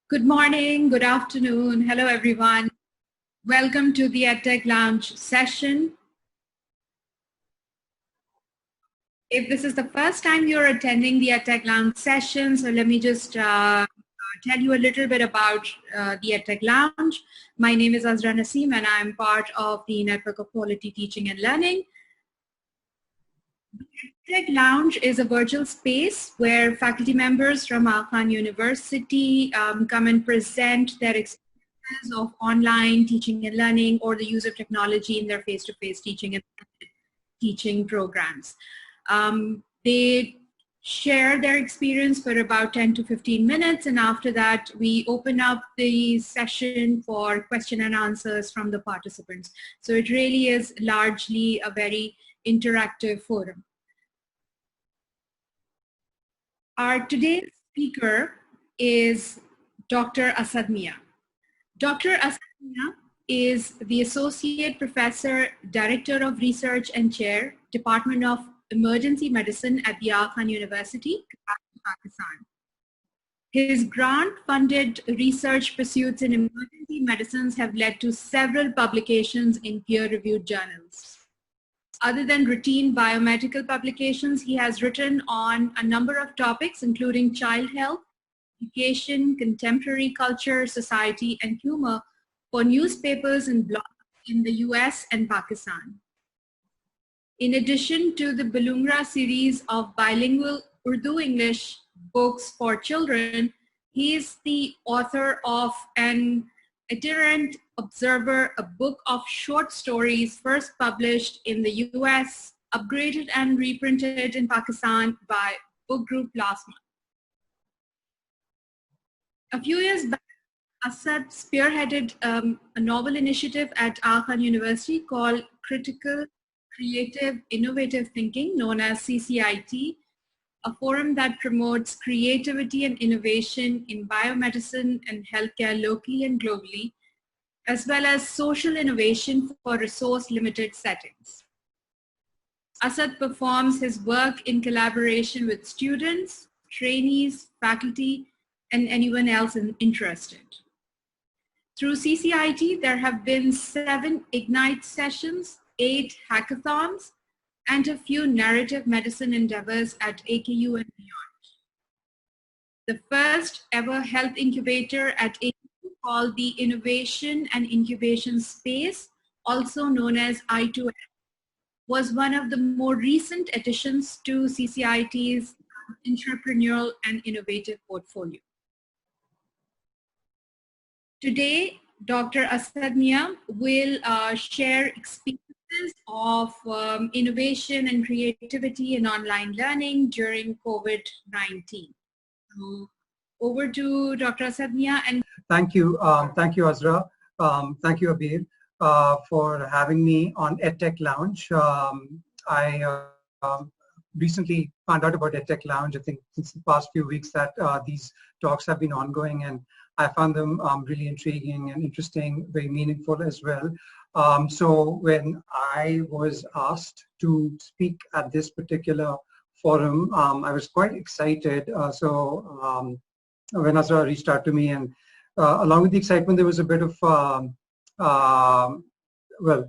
Good morning, good afternoon. Hello, everyone. Welcome to the EdTech Lounge session. If this is the first time you're attending the EdTech Lounge session, so let me just tell you a little bit about the EdTech Lounge. My name is Asad Naseem, and I'm part of the Network of Quality Teaching and Learning. EdTech Lounge is a virtual space where faculty members from Khan University come and present their experiences of online teaching and learning or the use of technology in their face-to-face teaching and teaching programs. They share their experience for about 10 to 15 minutes, and after that we open up the session for question and answers from the participants. So it really is largely a very interactive forum. Our today's speaker is Dr. Asad Mian. Dr. Asad Mian is the Associate Professor, Director of Research and Chair, Department of Emergency Medicine at the Khan University, Pakistan. His grant-funded research pursuits in emergency medicines have led to several publications in peer-reviewed journals. Other than routine biomedical publications, he has written on a number of topics, including child health, education, contemporary culture, society, and humor for newspapers and blogs in the US and Pakistan. In addition to the Balungra series of bilingual Urdu-English books for children, he is the author of An Itinerant Observer, a book of short stories first published in the US, upgraded and reprinted in Pakistan by Book Group last month. A few years back, Asad spearheaded a novel initiative at Khan University called Critical, Creative, Innovative Thinking, known as CCIT, a forum that promotes creativity and innovation in biomedicine and healthcare locally and globally, as well as social innovation for resource-limited settings. Asad performs his work in collaboration with students, trainees, faculty, and anyone else interested. Through CCIT, there have been 7 Ignite sessions, 8 hackathons, and a few narrative medicine endeavors at AKU and beyond. The first ever health incubator at AKU, called the Innovation and Incubation Space, also known as I2F, was one of the more recent additions to CCIT's entrepreneurial and innovative portfolio. Today, Dr. Asad Mian will share experiences of innovation and creativity in online learning during COVID-19. So, over to Dr. Asad Mian. And thank you, Azra. Thank you, Abir, for having me on EdTech Lounge. I recently found out about EdTech Lounge. I think since the past few weeks that these talks have been ongoing, and I found them really intriguing and interesting, very meaningful as well. So when I was asked to speak at this particular forum, I was quite excited. When Azra reached out to me, and along with the excitement, there was a bit of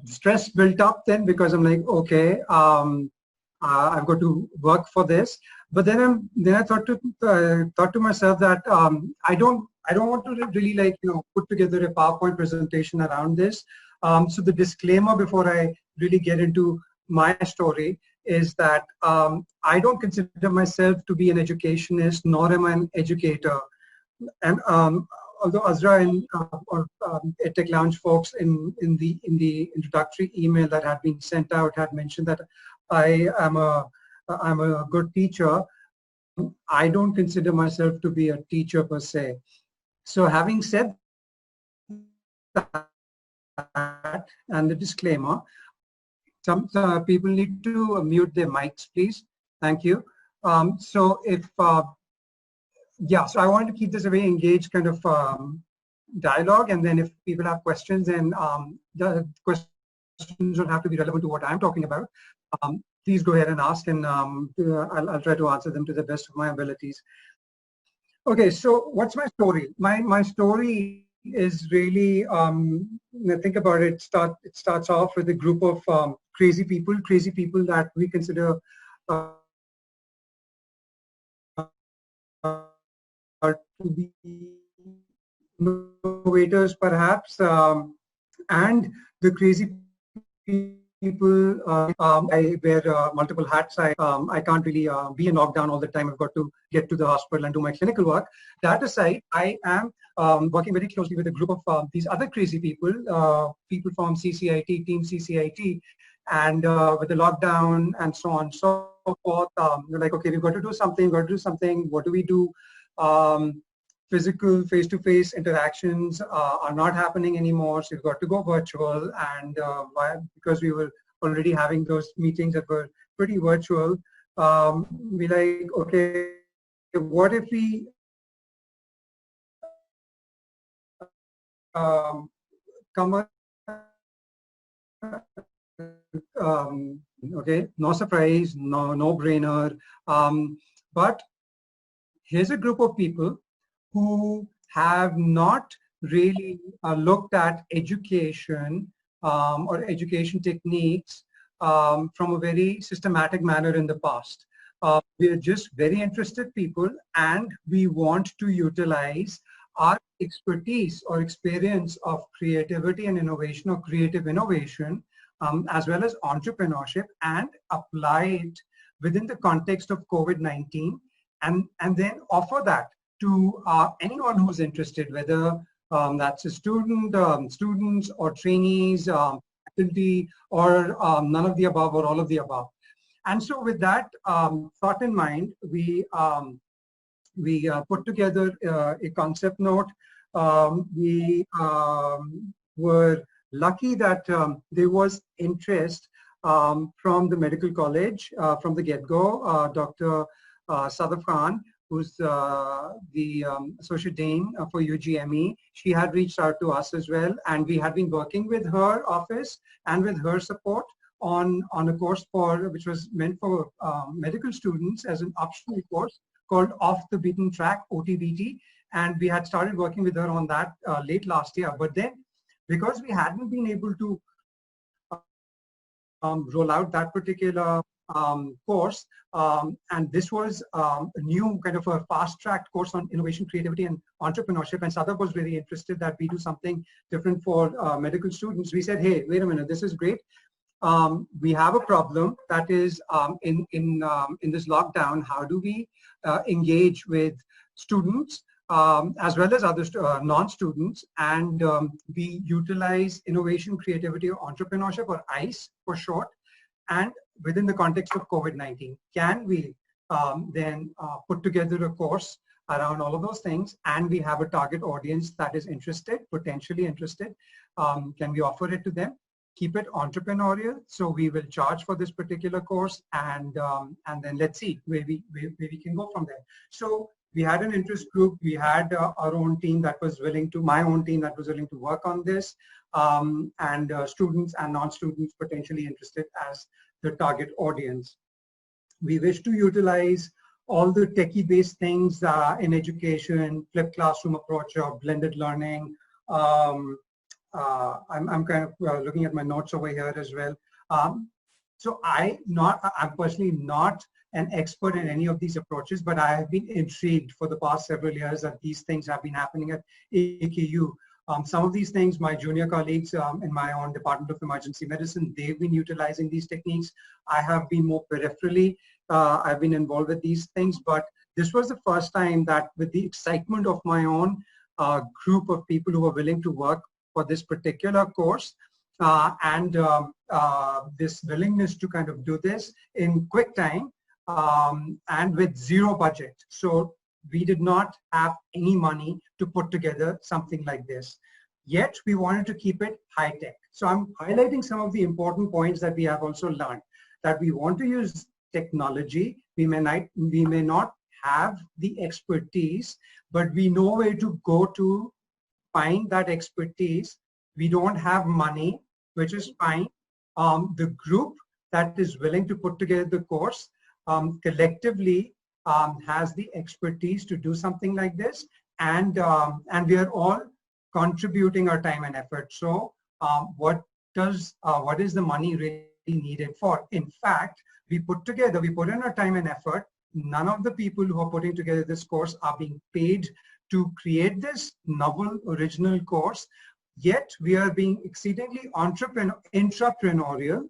stress built up then, because I'm like, okay, I've got to work for this. But then I thought to myself that I don't want to really put together a PowerPoint presentation around this. So the disclaimer before I really get into my story is that I don't consider myself to be an educationist, nor am I an educator. And although Azra and EdTech Lounge folks in the introductory email that had been sent out had mentioned that I'm a good teacher, I don't consider myself to be a teacher per se. So having said that and the disclaimer, some people need to mute their mics, please. Thank you. So I wanted to keep this a very engaged kind of dialogue, and then if people have questions, and the questions don't have to be relevant to what I'm talking about, please go ahead and ask, and I'll try to answer them to the best of my abilities. Okay, so what's my story? My story is really, think about it. It starts off with a group of crazy people that we consider to be innovators, perhaps, and the crazy people. I wear multiple hats. I can't really be in lockdown all the time. I've got to get to the hospital and do my clinical work. That aside, I am working very closely with a group of these other crazy people, people from CCIT, Team CCIT, and with the lockdown and so on and so forth. They're like, okay, we've got to do something. Got to do something. What do we do? Physical face-to-face interactions are not happening anymore, so you've got to go virtual. And because we were already having those meetings that were pretty virtual, we like, okay, what if we come up, okay, no surprise, no brainer, but here's a group of people who have not really looked at education or education techniques from a very systematic manner in the past. We are just very interested people, and we want to utilize our expertise or experience of creativity and innovation, or creative innovation, as well as entrepreneurship, and apply it within the context of COVID-19, and then offer that to anyone who's interested, whether that's a student, students or trainees, faculty, or none of the above or all of the above. And so with that thought in mind, we put together a concept note. We were lucky that there was interest from the medical college from the get-go. Dr. Sadaf Khan, who's the Associate Dean for UGME, she had reached out to us as well, and we had been working with her office and with her support on a course which was meant for medical students as an optional course called Off the Beaten Track, OTBT, and we had started working with her on that late last year. But then, because we hadn't been able to roll out that particular course, and this was a new kind of a fast-tracked course on innovation, creativity, and entrepreneurship, and Sadaf was very interested that we do something different for medical students. We said, hey, wait a minute, this is great. We have a problem that is in this lockdown. How do we engage with students as well as other non-students, and we utilize innovation, creativity, or entrepreneurship, or ICE for short, and within the context of COVID-19? Can we then put together a course around all of those things, and we have a target audience that is interested, potentially interested? Can we offer it to them? Keep it entrepreneurial, so we will charge for this particular course, and then let's see where we can go from there. So we had an interest group. We had our own team that was willing to, my own team that was willing to work on this, and students and non-students potentially interested as the target audience. We wish to utilize all the techie-based things in education, flipped classroom approach or blended learning. I'm kind of looking at my notes over here as well. So I'm personally not an expert in any of these approaches, but I have been intrigued for the past several years that these things have been happening at AKU. Some of these things, my junior colleagues in my own Department of Emergency Medicine, they've been utilizing these techniques. I have been more peripherally, I've been involved with these things, but this was the first time that, with the excitement of my own group of people who were willing to work for this particular course, and this willingness to kind of do this in quick time, and with zero budget. So we did not have any money to put together something like this. Yet we wanted to keep it high tech. So I'm highlighting some of the important points that we have also learned, that we want to use technology. We may not have the expertise, but we know where to go to find that expertise. We don't have money, which is fine. The group that is willing to put together the course, collectively, has the expertise to do something like this, and we are all contributing our time and effort. So what is the money really needed for? In fact, we put in our time and effort. None of the people who are putting together this course are being paid to create this novel original course. Yet we are being exceedingly intrapreneurial,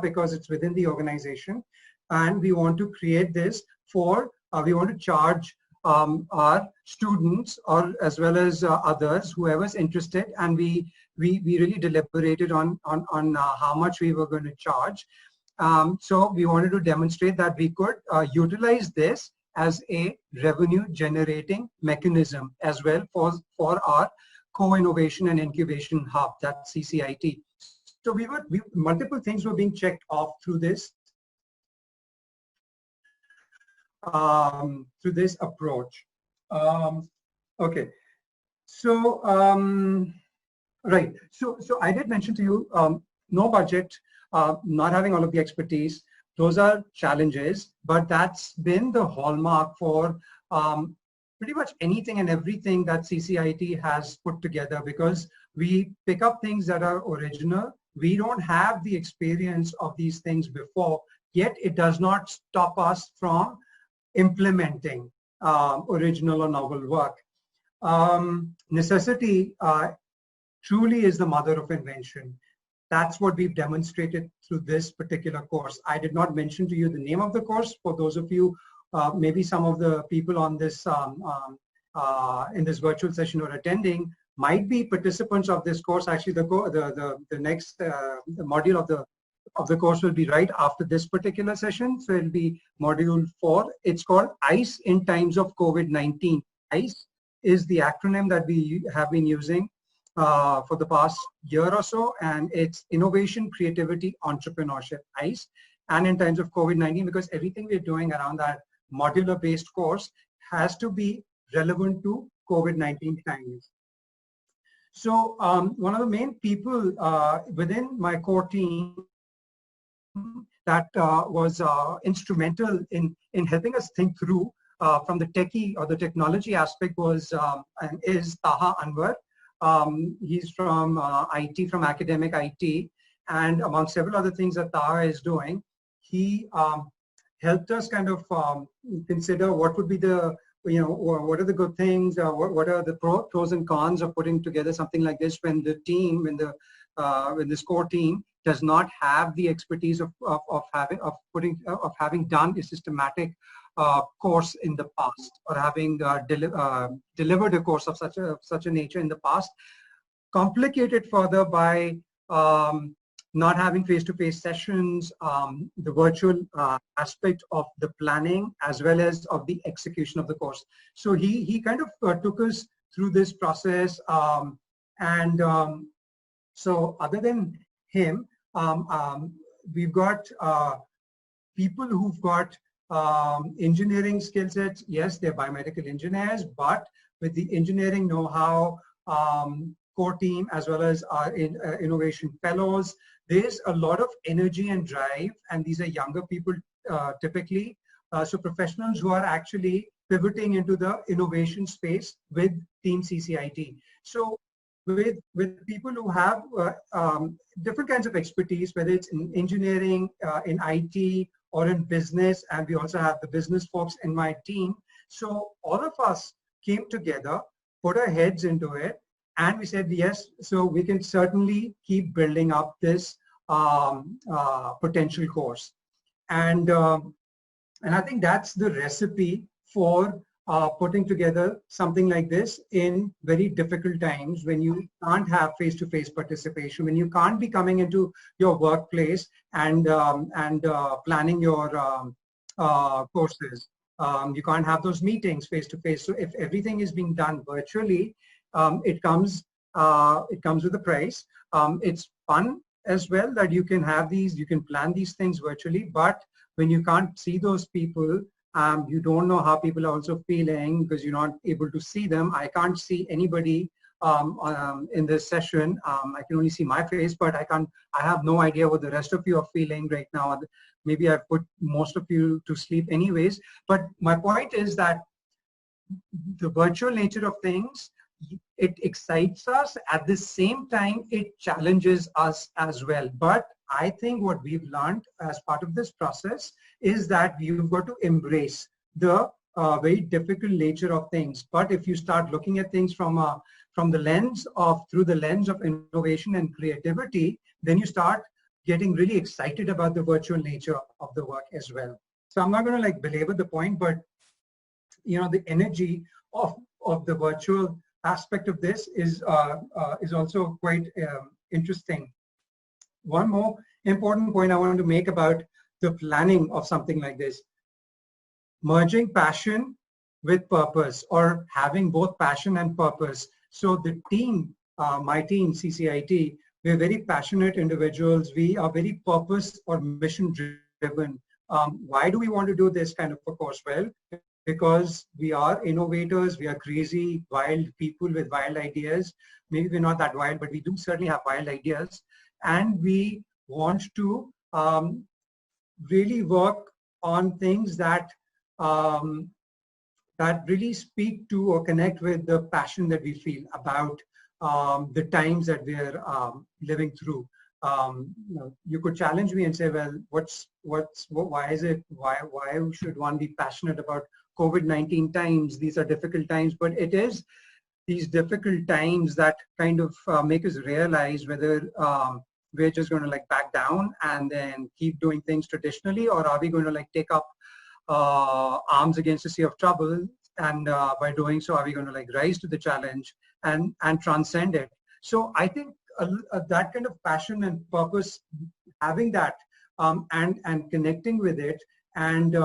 because it's within the organization, and we want to create this for, we want to charge our students, or as well as others, whoever's interested, and we really deliberated on how much we were going to charge. So we wanted to demonstrate that we could utilize this as a revenue generating mechanism as well for our co-innovation and incubation hub, that's CCIT. So multiple things were being checked off through this approach. Okay, so right. So I did mention to you, no budget, not having all of the expertise. Those are challenges, but that's been the hallmark for pretty much anything and everything that CCIT has put together, because we pick up things that are original. We don't have the experience of these things before, yet it does not stop us from implementing original or novel work. Necessity truly is the mother of invention. That's what we've demonstrated through this particular course. I did not mention to you the name of the course. For those of you, maybe some of the people on this in this virtual session or attending might be participants of this course. Actually, the next the module of the course will be right after this particular session. So it'll be module 4. It's called ICE in Times of COVID-19. ICE is the acronym that we have been using for the past year or so, and it's Innovation, Creativity, Entrepreneurship, ICE, and in times of COVID-19, because everything we're doing around that modular-based course has to be relevant to COVID-19 times. So one of the main people within my core team that was instrumental in helping us think through from the techie or the technology aspect was and is Taha Anwar. He's from IT, from academic IT, and among several other things that Taha is doing, he helped us kind of consider what would be the, what are the good things, what are the pros and cons of putting together something like this when the team, when this core team does not have the expertise of having done a systematic course in the past, or having delivered a course of such a nature in the past. Complicated further by not having face-to-face sessions, the virtual aspect of the planning as well as of the execution of the course. So he kind of took us through this process, and so other than him, we've got people who've got engineering skill sets. Yes, they're biomedical engineers, but with the engineering know-how, core team, as well as our innovation fellows, there's a lot of energy and drive, and these are younger people typically. So professionals who are actually pivoting into the innovation space with Team CCIT. So with people who have different kinds of expertise, whether it's in engineering, in IT, or in business, and we also have the business folks in my team. So all of us came together, put our heads into it, and we said, yes, so we can certainly keep building up this potential course. And I think that's the recipe for putting together something like this in very difficult times, when you can't have face-to-face participation, when you can't be coming into your workplace and planning your courses. You can't have those meetings face-to-face. So if everything is being done virtually, it comes with a price. It's fun as well that you can have these, you can plan these things virtually, but when you can't see those people, you don't know how people are also feeling because you're not able to see them. I can't see anybody in this session. I can only see my face, but I have no idea what the rest of you are feeling right now. Maybe I've put most of you to sleep anyways. But my point is that the virtual nature of things, it excites us. At the same time, it challenges us as well. But I think what we've learned as part of this process is that you've got to embrace the very difficult nature of things. But if you start looking at things from the lens of, through the lens of innovation and creativity, then you start getting really excited about the virtual nature of the work as well. So I'm not going to like belabor the point, but you know, the energy of the virtual aspect of this is also quite interesting. One more important point I wanted to make about the planning of something like this: merging passion with purpose, or having both passion and purpose. So the team, my team, CCIT, we're very passionate individuals. We are very purpose or mission driven. Why do we want to do this kind of a course? Well, because we are innovators, we are crazy, wild people with wild ideas. Maybe we're not that wild, but we do certainly have wild ideas. And we want to really work on things that that really speak to or connect with the passion that we feel about the times that we're living through. You could challenge me and say, well, why should one be passionate about COVID-19 times? These are difficult times, but it is these difficult times that kind of make us realize whether we're just going to like back down and then keep doing things traditionally, or are we going to like take up arms against a sea of trouble, and by doing so, are we going to like rise to the challenge and transcend it? So I think that kind of passion and purpose, having that and connecting with it and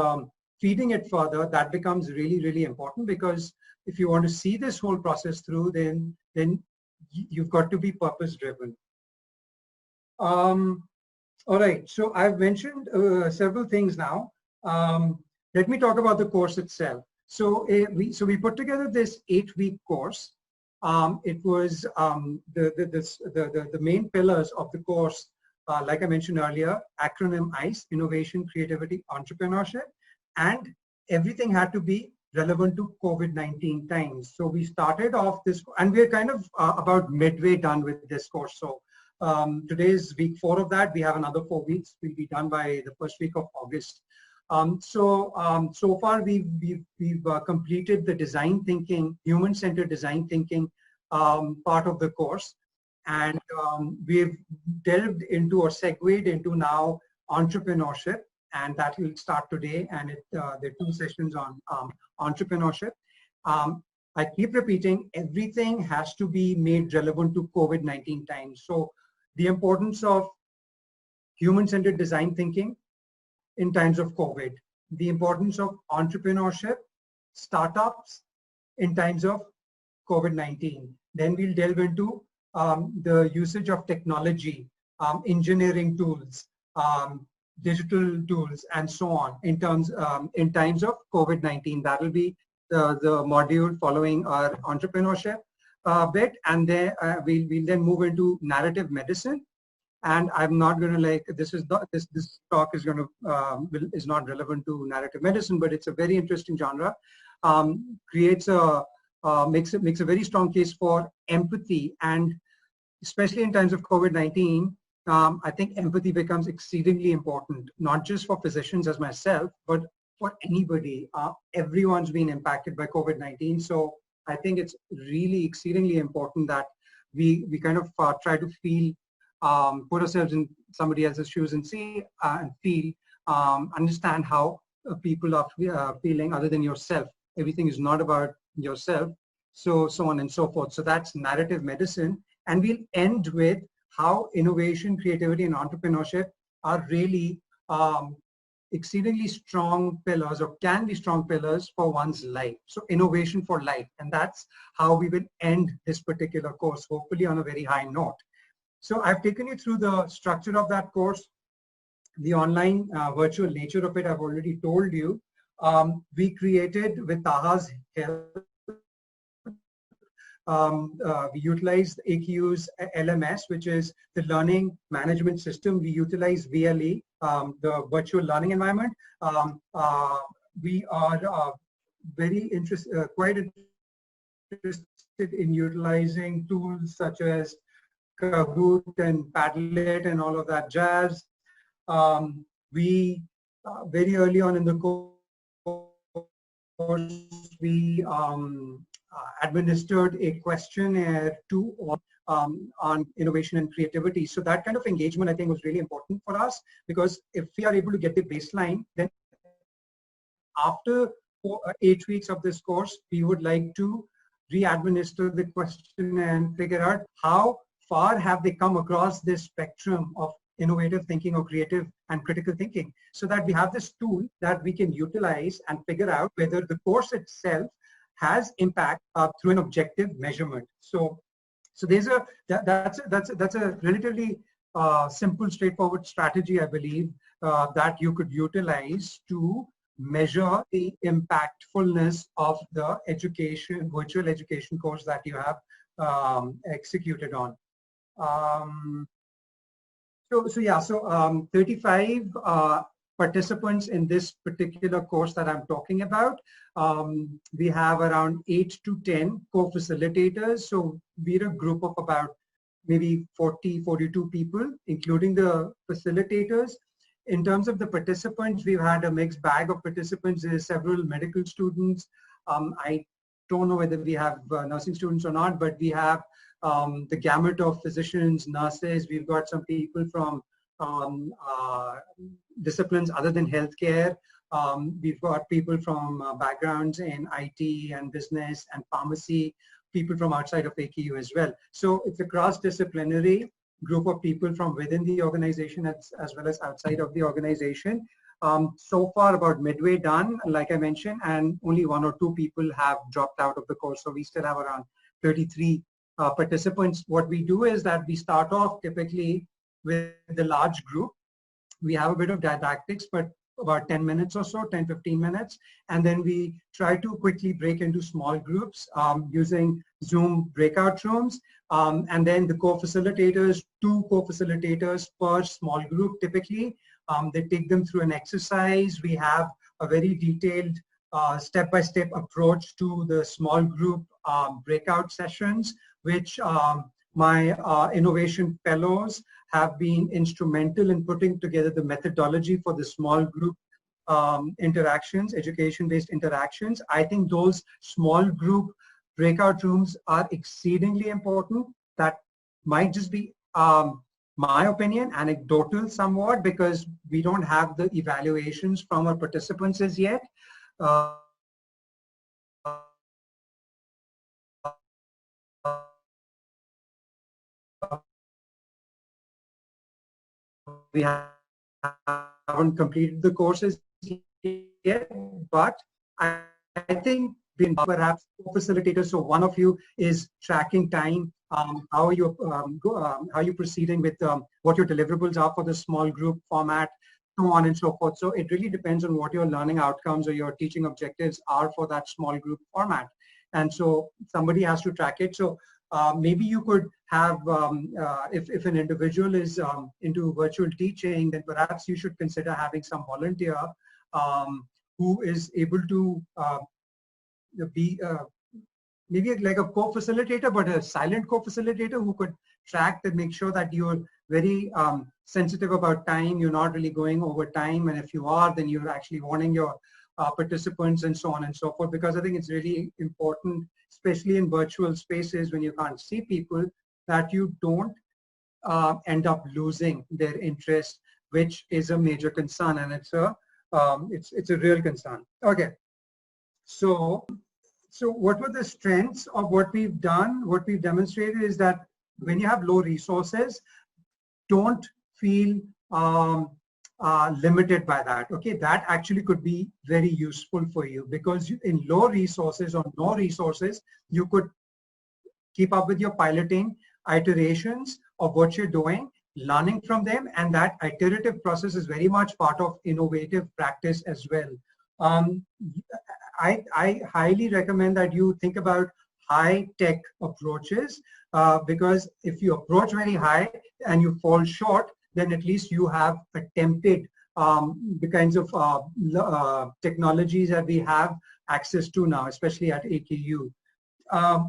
feeding it further, that becomes really, really important, because if you want to see this whole process through, then you've got to be purpose driven. All right, so I've mentioned several things now. Let me talk about the course itself. So we put together this 8-week course. It was the main pillars of the course, like I mentioned earlier, acronym ICE: Innovation, Creativity, Entrepreneurship, and everything had to be relevant to COVID-19 times. So we started off this, and we're kind of about midway done with this course. So today is week 4 of that. We have another 4 weeks. We'll be done by the first week of August. So far we've completed the design thinking, human-centered design thinking part of the course, and we've delved into or segued into now entrepreneurship, and that will start today. And there are 2 sessions on entrepreneurship. I keep repeating, everything has to be made relevant to COVID-19 times. So the importance of human-centered design thinking in times of COVID, the importance of entrepreneurship, startups in times of COVID-19. Then we'll delve into the usage of technology, engineering tools, digital tools, and so on in times of COVID-19. That will be the module following our entrepreneurship bit, and then we'll then move into narrative medicine. And I'm not going to like, this talk is going to is not relevant to narrative medicine, but it's a very interesting genre. Makes a very strong case for empathy, and especially in times of COVID-19, I think empathy becomes exceedingly important, not just for physicians as myself, but for anybody. Everyone's been impacted by COVID-19, so I think it's really exceedingly important that we kind of try to feel, put ourselves in somebody else's shoes and see and feel, understand how people are feeling other than yourself. Everything is not about yourself, so on and so forth. So that's narrative medicine. And we'll end with how innovation, creativity, and entrepreneurship are really exceedingly strong pillars, or can be strong pillars for one's life. So innovation for life. And that's how we will end this particular course, hopefully on a very high note. So I've taken you through the structure of that course. The online virtual nature of it, I've already told you. We created with Taha's help We utilize AQU's LMS, which is the learning management system. We utilize VLE, the virtual learning environment. We are quite interested in utilizing tools such as Kahoot and Padlet and all of that jazz. We very early on in the course, we administered a questionnaire to all on innovation and creativity. So that kind of engagement, I think, was really important for us, because if we are able to get the baseline, then after 8 weeks of this course, we would like to re-administer the question and figure out how far have they come across this spectrum of innovative thinking or creative and critical thinking, so that we have this tool that we can utilize and figure out whether the course itself has impact through an objective measurement. So there's that's a relatively simple, straightforward strategy, I believe, that you could utilize to measure the impactfulness of the virtual education course that you have executed on. So 35 participants in this particular course that I'm talking about. We have around 8 to 10 co-facilitators. So we're a group of about maybe 42 people, including the facilitators. In terms of the participants, we've had a mixed bag of participants. There's several medical students. I don't know whether we have nursing students or not, but we have the gamut of physicians, nurses. We've got some people from disciplines other than healthcare. We've got people from backgrounds in IT and business and pharmacy, people from outside of AKU as well. So it's a cross-disciplinary group of people from within the organization as well as outside of the organization. So far about midway done, like I mentioned, and only 1 or 2 people have dropped out of the course. So we still have around 33 participants. What we do is that we start off typically with the large group. We have a bit of didactics, but about 10 minutes or so, 10, 15 minutes. And then we try to quickly break into small groups using Zoom breakout rooms. And then the co-facilitators, 2 co-facilitators per small group typically. They take them through an exercise. We have a very detailed step-by-step approach to the small group breakout sessions, which my innovation fellows have been instrumental in putting together the methodology for the small group interactions, education-based interactions. I think those small group breakout rooms are exceedingly important. That might just be my opinion, anecdotal somewhat, because we don't have the evaluations from our participants as yet. We haven't completed the courses yet, but I think perhaps facilitators. So one of you is tracking time. How are you proceeding with what your deliverables are for the small group format, so on and so forth. So it really depends on what your learning outcomes or your teaching objectives are for that small group format. And so somebody has to track it. So maybe you could have, if an individual is into virtual teaching, then perhaps you should consider having some volunteer who is able to be maybe like a co-facilitator, but a silent co-facilitator who could track to make sure that you're very sensitive about time. You're not really going over time. And if you are, then you're actually warning your participants and so on and so forth, because I think it's really important, especially in virtual spaces when you can't see people, that you don't end up losing their interest, which is a major concern, and it's a real concern. Okay, so what were the strengths of what we've done? What we've demonstrated is that when you have low resources, don't feel limited by that. Okay, that actually could be very useful for you, because in low resources or no resources, you could keep up with your piloting iterations of what you're doing, learning from them, and that iterative process is very much part of innovative practice as well. I highly recommend that you think about high-tech approaches, because if you approach very high and you fall short, then at least you have attempted the kinds of technologies that we have access to now, especially at AKU.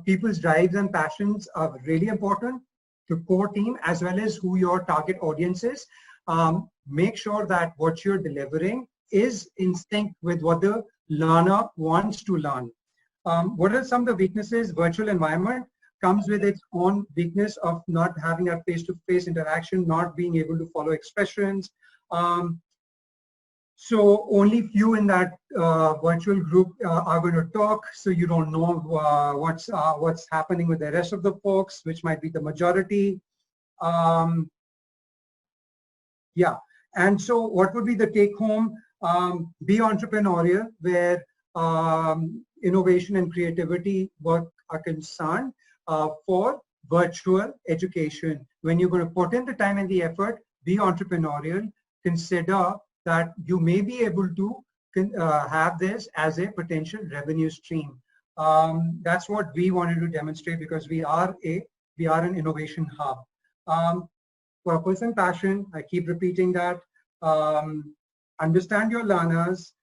People's drives and passions are really important to core team as well as who your target audience is. Make sure that what you're delivering is in sync with what the learner wants to learn. What are some of the weaknesses? Virtual environment comes with its own weakness of not having a face-to-face interaction, not being able to follow expressions. So only few in that virtual group are going to talk, so you don't know what's happening with the rest of the folks, which might be the majority. Yeah, and so what would be the take home? Be entrepreneurial, where innovation and creativity work are concerned for virtual education. When you're going to put in the time and the effort, be entrepreneurial. Consider that you may be able to have this as a potential revenue stream. That's what we wanted to demonstrate, because we are an innovation hub. Purpose and passion, I keep repeating that. Understand your learners.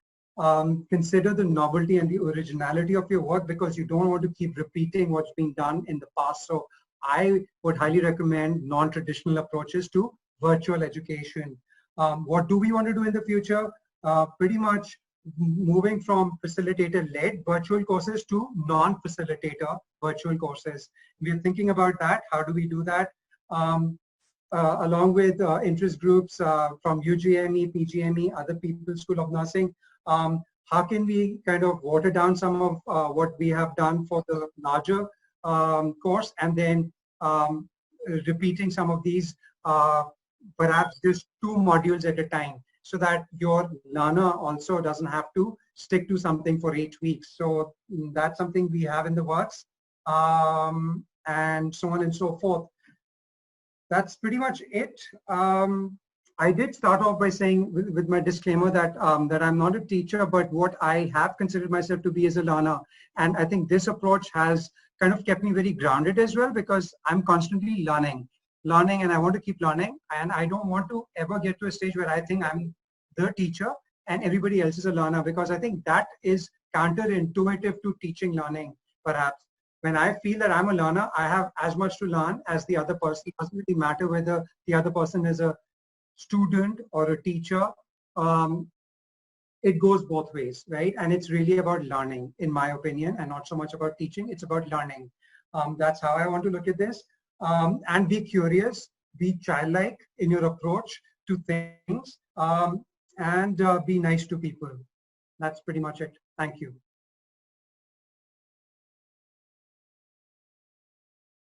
Consider the novelty and the originality of your work, because you don't want to keep repeating what's been done in the past. So I would highly recommend non-traditional approaches to virtual education. What do we want to do in the future? Pretty much moving from facilitator-led virtual courses to non-facilitator virtual courses. We're thinking about that. How do we do that? Along with interest groups from UGME, PGME, other people's School of Nursing, how can we kind of water down some of what we have done for the larger course, and then repeating some of these, perhaps just 2 modules at a time, so that your learner also doesn't have to stick to something for 8 weeks. So that's something we have in the works, and so on and so forth. That's pretty much it. I did start off by saying with my disclaimer that that I'm not a teacher, but what I have considered myself to be is a learner. And I think this approach has kind of kept me very grounded as well, because I'm constantly learning, and I want to keep learning. And I don't want to ever get to a stage where I think I'm the teacher and everybody else is a learner, because I think that is counterintuitive to teaching learning, perhaps. When I feel that I'm a learner, I have as much to learn as the other person. It doesn't really matter whether the other person is a student or a teacher. It goes both ways, right? And it's really about learning, in my opinion, and not so much about teaching. It's about learning. That's how I want to look at this. And be curious, be childlike in your approach to things, and be nice to people. That's pretty much it. Thank you.